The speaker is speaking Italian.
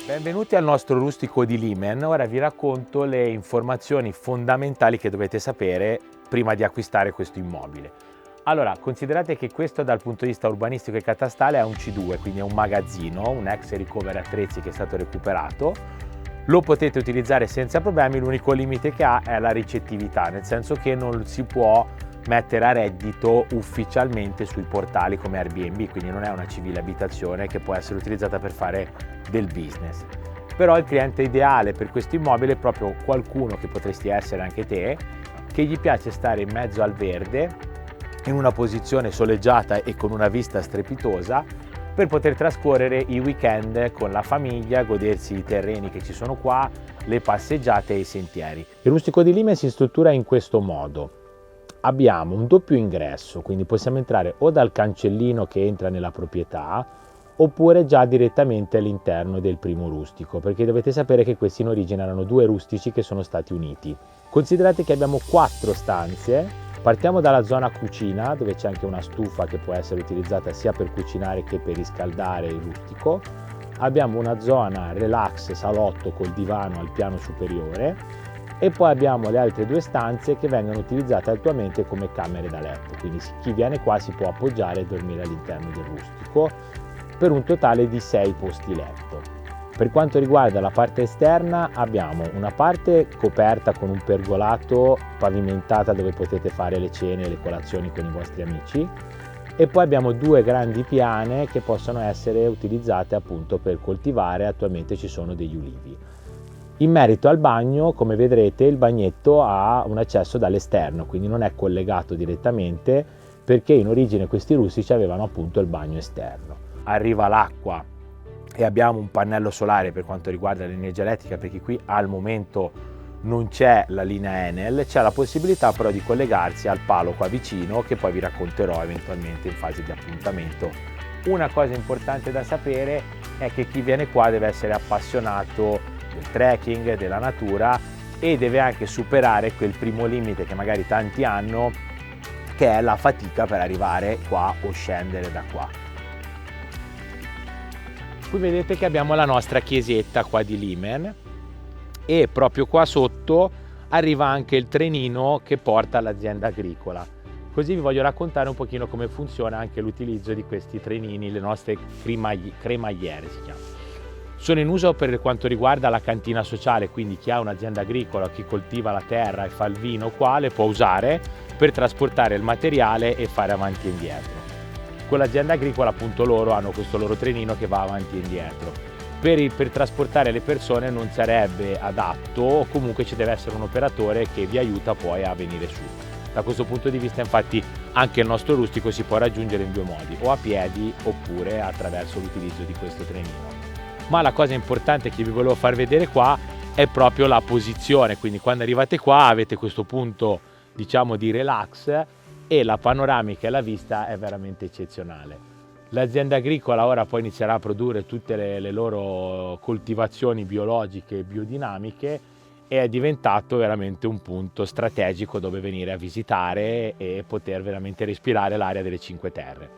Benvenuti al nostro rustico di Limen. Ora vi racconto le informazioni fondamentali che dovete sapere prima di acquistare questo immobile. Allora, considerate che questo dal punto di vista urbanistico e catastale è un C2, quindi è un magazzino, un ex recovery attrezzi che è stato recuperato. Lo potete utilizzare senza problemi, l'unico limite che ha è la ricettività, nel senso che non si può mettere a reddito ufficialmente sui portali come Airbnb, quindi non è una civile abitazione che può essere utilizzata per fare del business. Però il cliente ideale per questo immobile è proprio qualcuno, che potresti essere anche te, che gli piace stare in mezzo al verde, in una posizione soleggiata e con una vista strepitosa, per poter trascorrere i weekend con la famiglia, godersi i terreni che ci sono qua, le passeggiate e i sentieri. Il rustico di Limen si struttura in questo modo. Abbiamo un doppio ingresso, quindi possiamo entrare o dal cancellino che entra nella proprietà oppure già direttamente all'interno del primo rustico, perché dovete sapere che questi in origine erano due rustici che sono stati uniti. Considerate che abbiamo 4 stanze. Partiamo dalla zona cucina, dove c'è anche una stufa che può essere utilizzata sia per cucinare che per riscaldare il rustico. Abbiamo una zona relax salotto col divano al piano superiore e poi abbiamo le altre 2 stanze che vengono utilizzate attualmente come camere da letto, quindi chi viene qua si può appoggiare e dormire all'interno del rustico per un totale di 6 posti letto. Per quanto riguarda la parte esterna abbiamo una parte coperta con un pergolato, pavimentata, dove potete fare le cene e le colazioni con i vostri amici, e poi abbiamo 2 grandi piane che possono essere utilizzate appunto per coltivare. Attualmente ci sono degli ulivi. In merito al bagno, come vedrete, il bagnetto ha un accesso dall'esterno, quindi non è collegato direttamente, perché in origine questi rustici avevano appunto il bagno esterno. Arriva l'acqua e abbiamo un pannello solare per quanto riguarda l'energia elettrica, perché qui al momento non c'è la linea Enel, c'è la possibilità però di collegarsi al palo qua vicino, che poi vi racconterò eventualmente in fase di appuntamento. Una cosa importante da sapere è che chi viene qua deve essere appassionato del trekking, della natura, e deve anche superare quel primo limite che magari tanti hanno, che è la fatica per arrivare qua o scendere da qua. Qui vedete che abbiamo la nostra chiesetta qua di Limen e proprio qua sotto arriva anche il trenino che porta all'azienda agricola. Così vi voglio raccontare un pochino come funziona anche l'utilizzo di questi trenini, le nostre cremagliere si chiamano. Sono in uso per quanto riguarda la cantina sociale, quindi chi ha un'azienda agricola, chi coltiva la terra e fa il vino qua, le può usare per trasportare il materiale e fare avanti e indietro. Con l'azienda agricola appunto loro hanno questo loro trenino che va avanti e indietro. Per trasportare le persone non sarebbe adatto, o comunque ci deve essere un operatore che vi aiuta poi a venire su. Da questo punto di vista infatti anche il nostro rustico si può raggiungere in 2 modi, o a piedi oppure attraverso l'utilizzo di questo trenino. Ma la cosa importante che vi volevo far vedere qua è proprio la posizione, quindi quando arrivate qua avete questo punto, diciamo, di relax, e la panoramica e la vista è veramente eccezionale. L'azienda agricola ora poi inizierà a produrre tutte le loro coltivazioni biologiche e biodinamiche, e è diventato veramente un punto strategico dove venire a visitare e poter veramente respirare l'aria delle Cinque Terre.